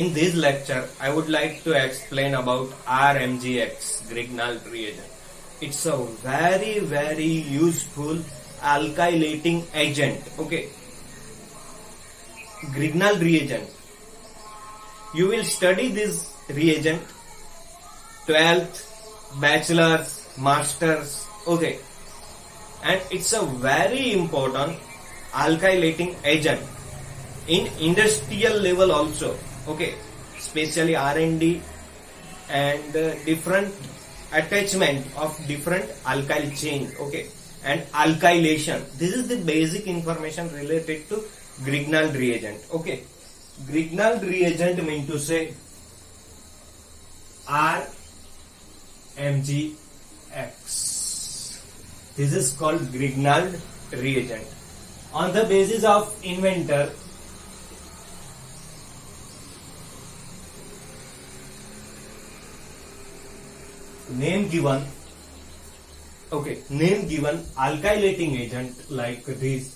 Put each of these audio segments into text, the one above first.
In this lecture, I would like to explain about RMGX, Grignard reagent. It's a very useful alkylating agent. Okay, Grignard reagent. You will study this reagent 12th, bachelor's, master's. Okay, and it's a very important alkylating agent in industrial level also. Okay, especially R&D and different attachment of different alkyl chain. Okay, and alkylation. This is the basic information related to Grignard reagent. Okay, Grignard reagent mean to say RMGX. This is called Grignard reagent. On the basis of inventor name given alkylating agent like this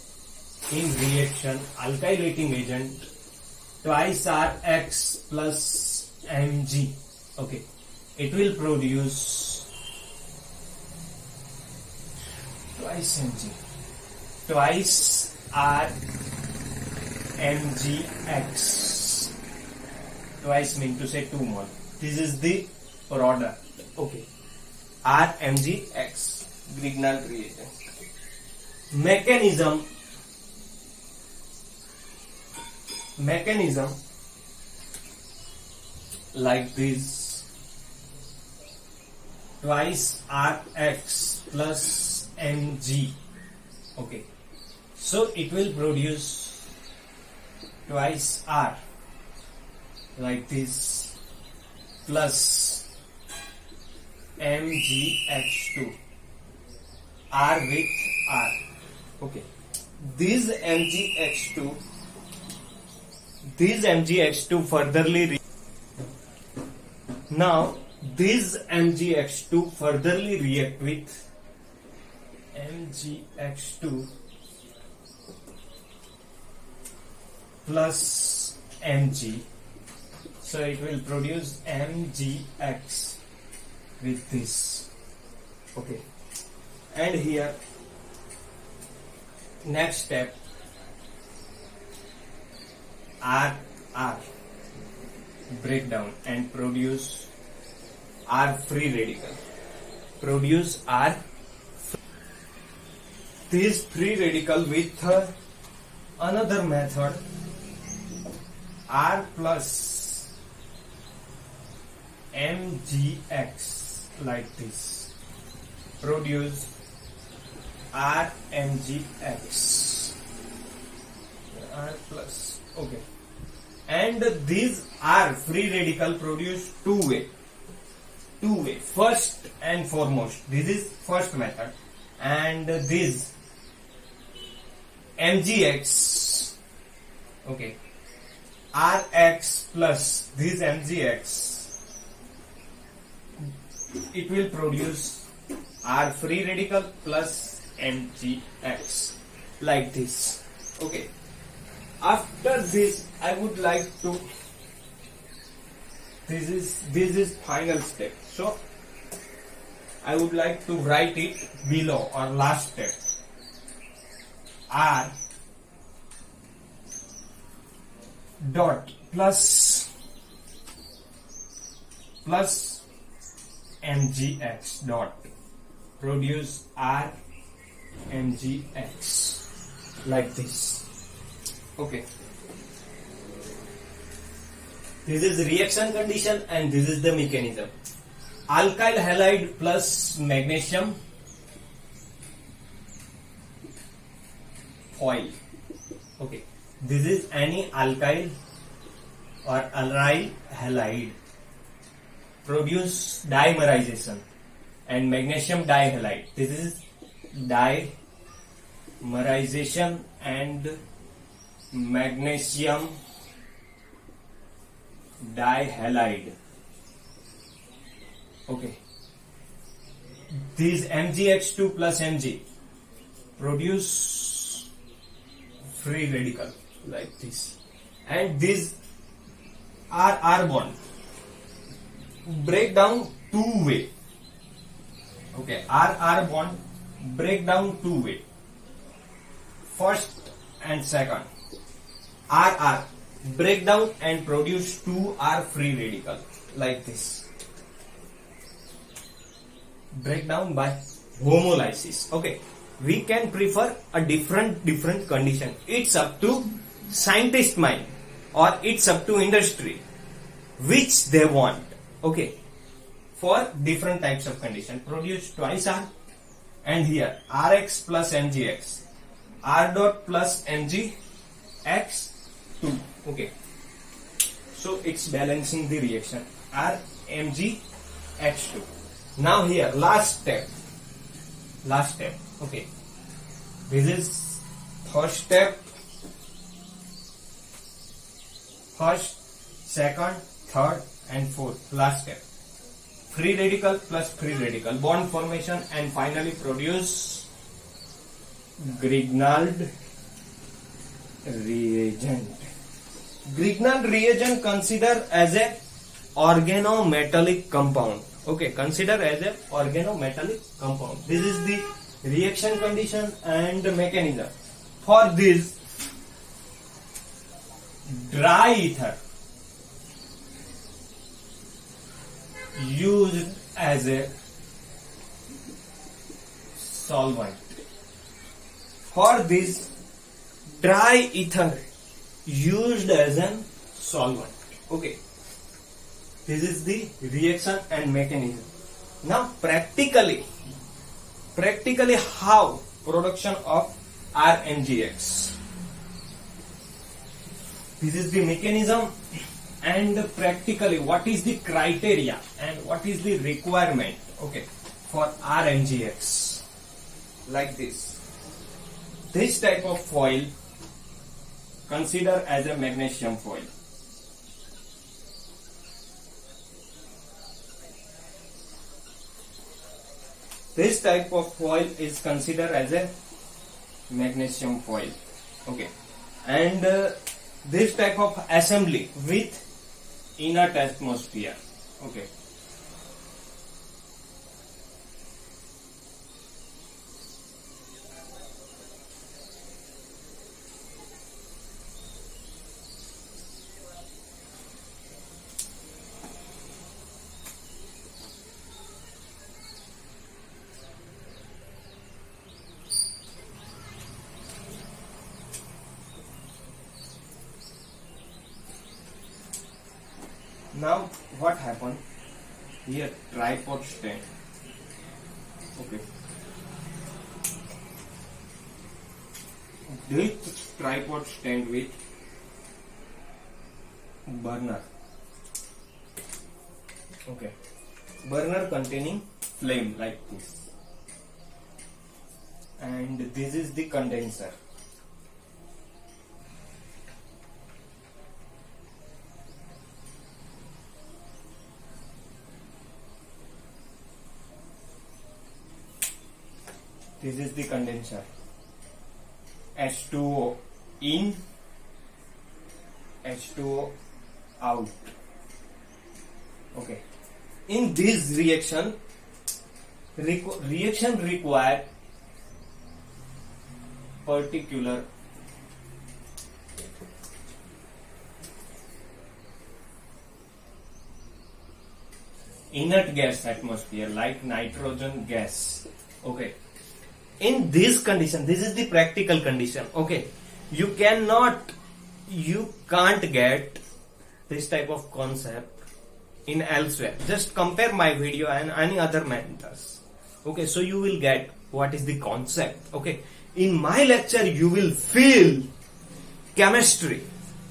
in reaction alkylating agent twice Rx plus Mg. Okay, it will produce twice Mg, twice RMGX. Twice mean to say 2 mole. This is the product. Okay, RMGX, Grignard reagent. Mechanism like this, twice Rx plus Mg. Okay, so it will produce twice R like this plus MgH2, R with R. Okay, this MgH2 furtherly now this MgH2 furtherly react with MgH2 plus Mg, so it will produce MgX with this. Okay, and here next step R breakdown and produce R free radical. Produce R this free radical with another method R plus MgX like this, produce RMGX, R plus. Okay, and this R free radical produce two way. First and foremost, this is first method, and this MgX. Okay, Rx plus this MgX, it will produce R free radical plus MgX like this. Okay, after this I would like to, this is final step, so I would like to write it below or last step. R dot plus MgX dot produce RMGX like this. Okay, this is reaction condition and this is the mechanism. Alkyl halide plus magnesium foil. Okay, this is any alkyl or aryl halide produce dimerization and magnesium dihalide. This is dimerization and magnesium dihalide. Okay, this MgH2 plus Mg produce free radical like this, and this R bond break down two way. Okay, R bond break down two way. First and second. R break down and produce two R free radical like this. Break down by homolysis. Okay, we can prefer a different condition. It's up to scientist mind or it's up to industry which they want. Okay, for different types of condition produce twice R, and here Rx plus Mgx, R dot plus Mgx 2. Okay, so it's balancing the reaction R Mg H2. Now here last step. Okay, this is first step, first, second, third and fourth. Last step, free radical plus free radical bond formation, and finally produce Grignard reagent. Grignard reagent consider as a organometallic compound. Okay, consider as a organometallic compound. This is the reaction condition and the mechanism. For this, dry ether used as a solvent. For this, dry ether used as a solvent. Okay, this is the reaction and mechanism. Now practically how production of RMGX. This is the mechanism, and practically what is the criteria and what is the requirement, okay, for RMGX. Like this type of foil consider as a magnesium foil. This type of foil is considered as a magnesium foil. Okay, and this type of assembly with inert atmosphere. Okay, now what happened here? Tripod stand. Okay, this tripod stand with burner. Okay, burner containing flame like this, and this is the condenser. This is the condenser. H2O in, H2O out. Okay. In this reaction require particular inert gas atmosphere like nitrogen gas. Okay. In this condition, this is the practical condition. Okay, you can't get this type of concept in elsewhere. Just compare my video and any other mentors. Okay, so you will get what is the concept. Okay, in my lecture you will feel chemistry.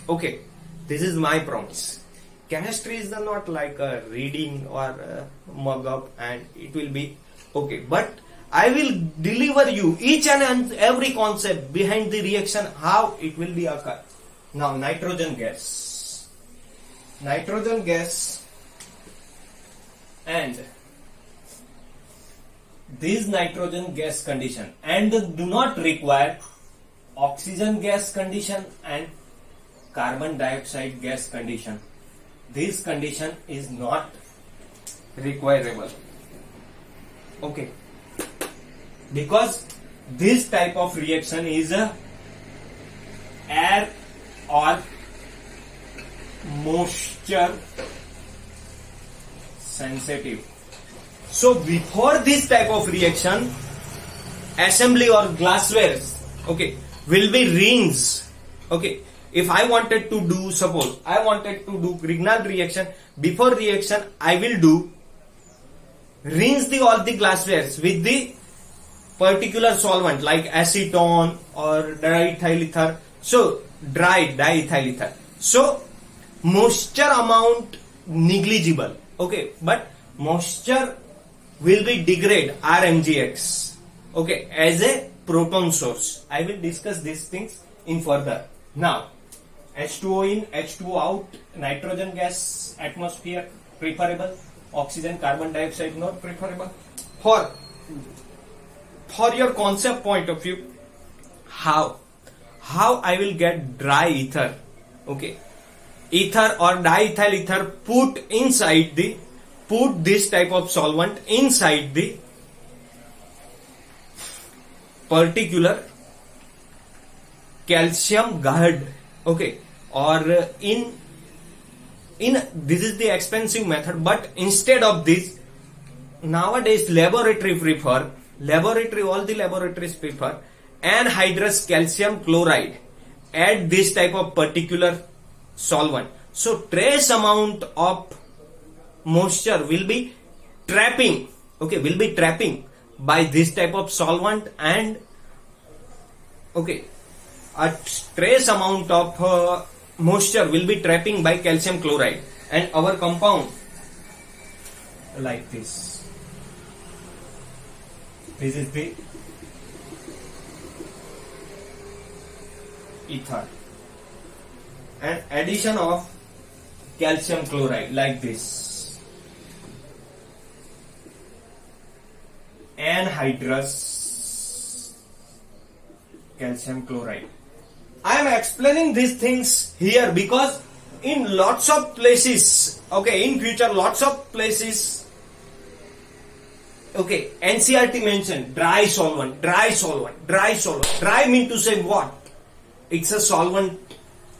Okay, this is my promise. Chemistry is not like a reading or a mug up and it will be okay, but I will deliver you each and every concept behind the reaction, how it will be occur. Now nitrogen gas and this nitrogen gas condition and do not require oxygen gas condition and carbon dioxide gas condition. this condition is not requirable. Okay, because this type of reaction is a air or moisture sensitive. So before this type of reaction, assembly or glasswares, okay, will be rinsed. Okay, if I wanted to do, suppose I wanted to do Grignard reaction, before reaction I will do rinse all the glasswares with the particular solvent like acetone or diethyl ether. So dry diethyl ether. So moisture amount negligible. Okay, but moisture will be degrade RMGX. Okay, as a proton source. I will discuss these things in further. Now, H2O in, H2O out, nitrogen gas, atmosphere preferable, oxygen, carbon dioxide not preferable. For your concept point of view, how I will get dry ether? Okay, ether or diethyl ether put this type of solvent inside the particular calcium guard. Okay, or in this is the expensive method, but instead of this, nowadays all the laboratories prefer anhydrous calcium chloride. Add this type of particular solvent. So trace amount of moisture will be trapping. Okay, will be trapping by this type of solvent, and okay, a trace amount of moisture will be trapping by calcium chloride, and our compound like this. This is the ether, and addition of calcium chloride like this, anhydrous calcium chloride. I am explaining these things here because in lots of places, okay, in future lots of places, okay, NCERT mentioned dry solvent. Dry mean to say what? It's a solvent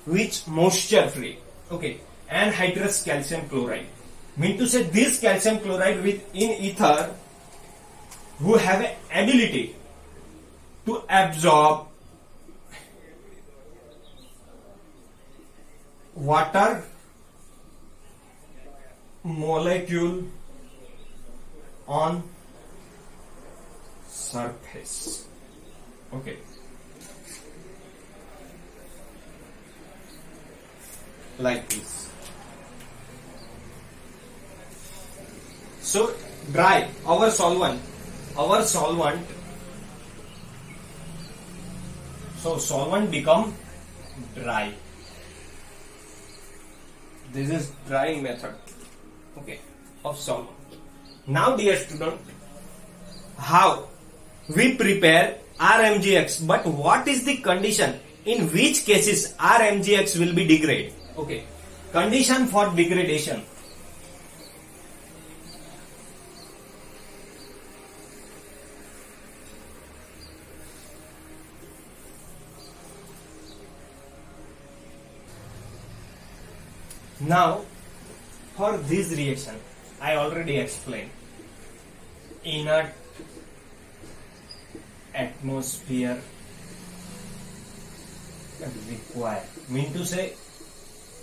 which moisture free. Okay, anhydrous calcium chloride mean to say this calcium chloride with in ether who have an ability to absorb water molecule on surface. Okay, like this. So dry, our solvent, so solvent become dry. This is drying method, okay, of solvent. Now dear student, how we prepare RMGX, but what is the condition in which cases RMGX will be degraded? Okay, condition for degradation. Now, for this reaction, I already explained. Inert atmosphere required. Mean to say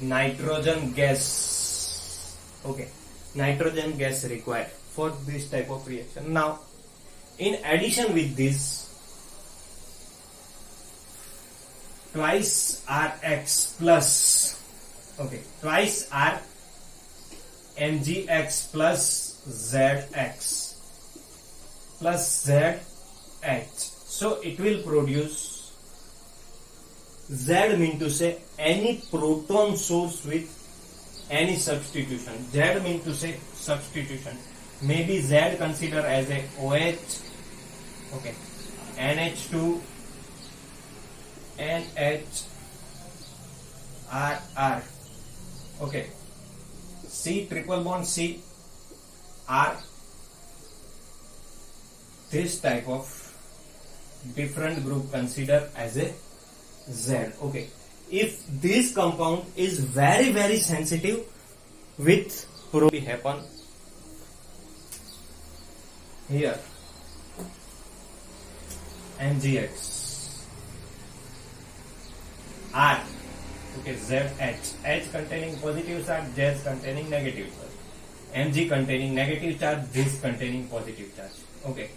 nitrogen gas. Okay, nitrogen gas required for this type of reaction. Now, in addition with this, twice Rx plus. Okay, twice R mgx plus zx plus zh. So it will produce Z mean to say any proton source with any substitution. Z mean to say substitution. Maybe Z consider as a OH. Okay, NH2 NH RR. Okay, C triple bond C are this type of different group considered as a Z. Okay. If this compound is very sensitive with probably happen here MgX R. Okay, ZH. H containing positive charge, Z containing negative charge. Mg containing negative charge, this containing positive charge. Okay.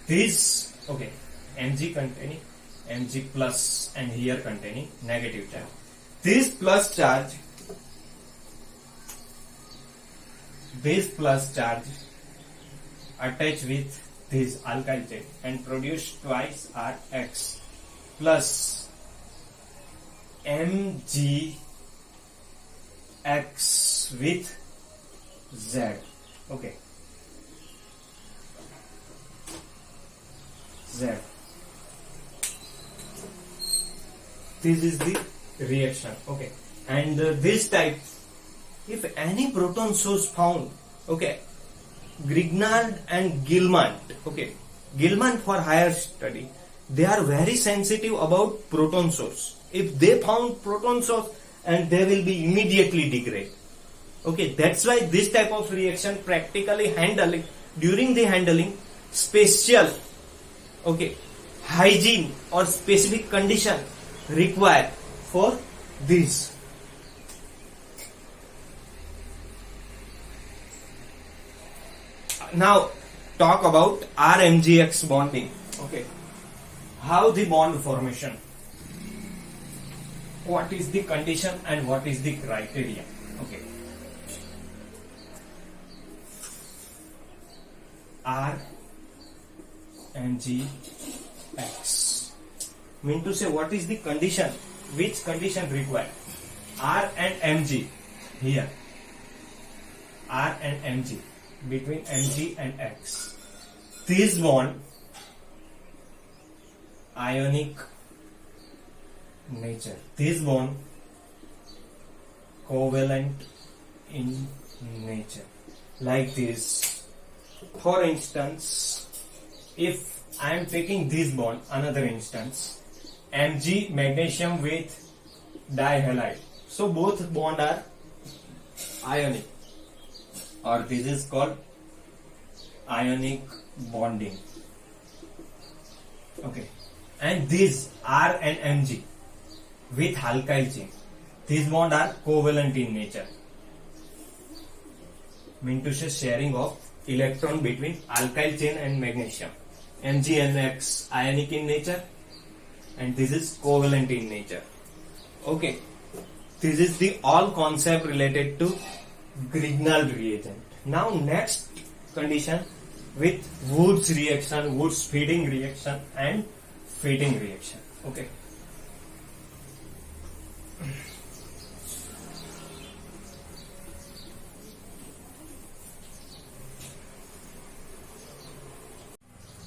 This, okay, Mg containing Mg plus and here containing negative charge. This plus charge attach with this alkyl chain and produce twice Rx plus MgX with Z. Okay. Z. This is the reaction. Okay. And this type, if any proton source found, okay, Grignard and Gilman, okay, Gilman for higher study, they are very sensitive about proton source. If they found proton source, and they will be immediately degrade. Okay, that's why this type of reaction practically handling, during the handling, special, okay, hygiene or specific condition required for this. Now talk about RMGX bonding. Okay, how the bond formation, what is the condition and what is the criteria. Okay, RMGX mean to say what is the condition, which condition required. R and Mg here, R and Mg, between Mg and X, this bond ionic nature, this bond covalent in nature, like this. For instance, if I am taking this bond, another instance, Mg magnesium with dihalide, so both bond are ionic, or this is called ionic bonding. Okay, and these R and Mg with alkyl chain, these bond are covalent in nature, mean to say sharing of electron between alkyl chain and magnesium. Mg and X ionic in nature, and this is covalent in nature. Okay, this is the all concept related to Grignard reagent. Now next condition with Woods reaction, Woods feeding reaction and feeding reaction. Okay.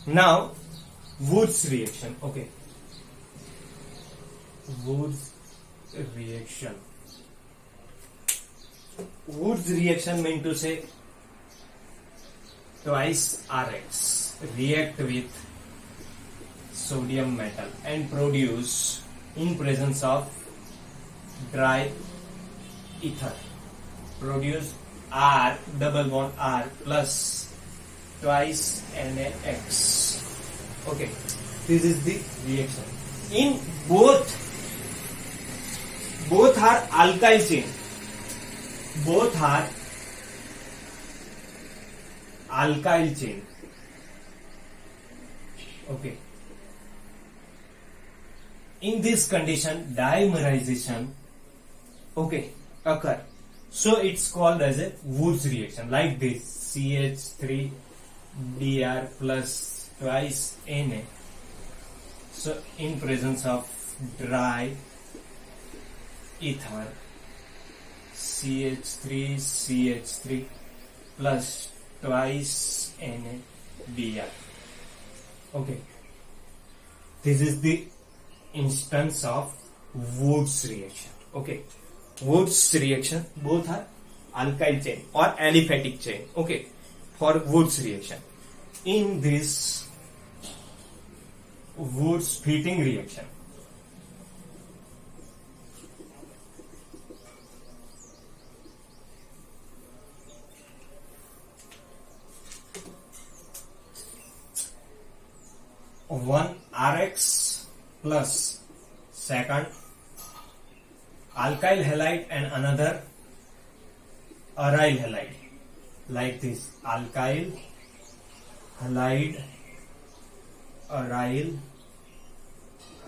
Now Woods reaction. Okay, Woods reaction. Woods reaction mean to say twice Rx react with sodium metal and produce, in presence of dry ether, produce R double bond R plus twice NaX. Okay, this is the reaction. In both are alkyl chain, both are alkyl chain. Okay, in this condition dimerization, okay, occur, so it's called as a Woods reaction, like this, CH3 Br plus twice Na, so in presence of dry ether, CH3 plus twice NaBr. Okay, this is the instance of Woods reaction. Okay, Woods reaction, both are alkyl chain or aliphatic chain, okay, for Woods reaction. In this Woods-Fitting reaction, one Rx plus second alkyl halide and another aryl halide, like this: alkyl halide, aryl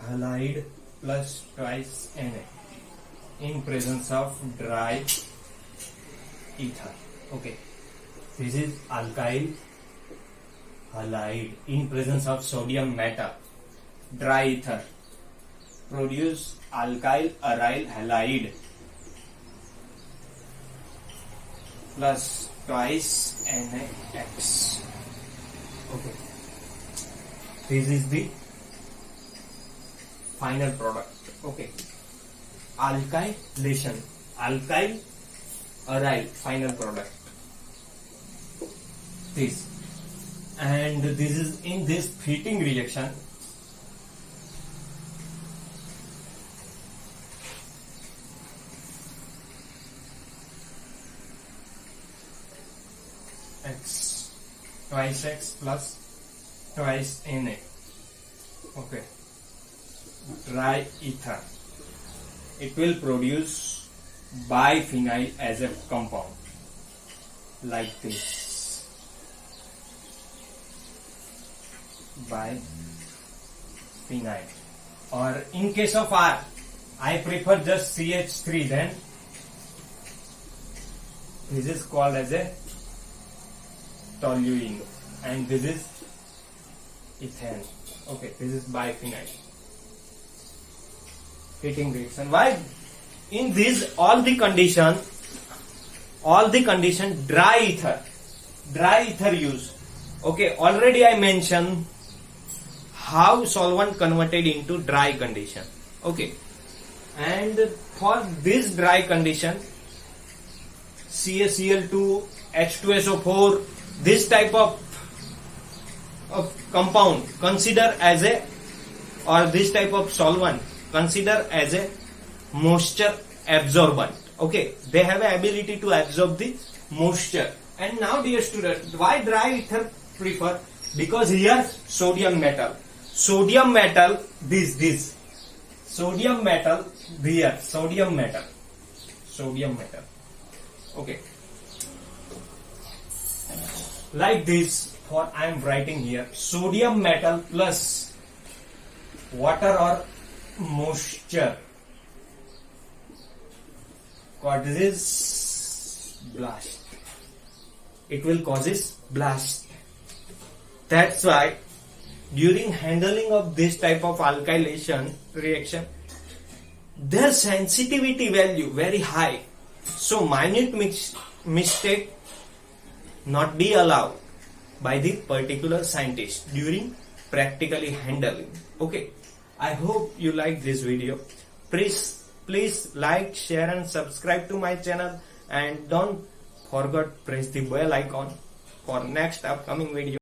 halide plus twice Na in presence of dry ether. Okay, this is alkyl halide in presence of sodium metal, dry ether, produce alkyl aryl halide plus twice NaX. Okay, this is the final product. Okay, alkylation, alkyl aryl final product, this. And this is in this fitting reaction. X, twice X plus twice Na. Okay, dry ether. It will produce biphenyl as a compound, like this. Biphenyl. Or in case of R, I prefer just CH3, then this is called as a toluene and this is ethane. Okay, this is biphenyl. Fitting reaction. Why? In this all the condition dry ether use. Okay, already I mentioned how solvent converted into dry condition. Okay, and for this dry condition, CaCl2, H2SO4, this type of compound consider as a, or this type of solvent consider as a moisture absorbent. Okay, they have an ability to absorb the moisture. And now dear student, why dry ether prefer? Because here sodium metal, this sodium metal here, sodium metal. Okay, like this. For I am writing here sodium metal plus water or moisture causes blast. It will causes blast. That's why during handling of this type of alkylation reaction, their sensitivity value very high. So minute mistake not be allowed by the particular scientist during practically handling. Okay, I hope you like this video. Please like, share and subscribe to my channel, and don't forget press the bell icon for next upcoming video.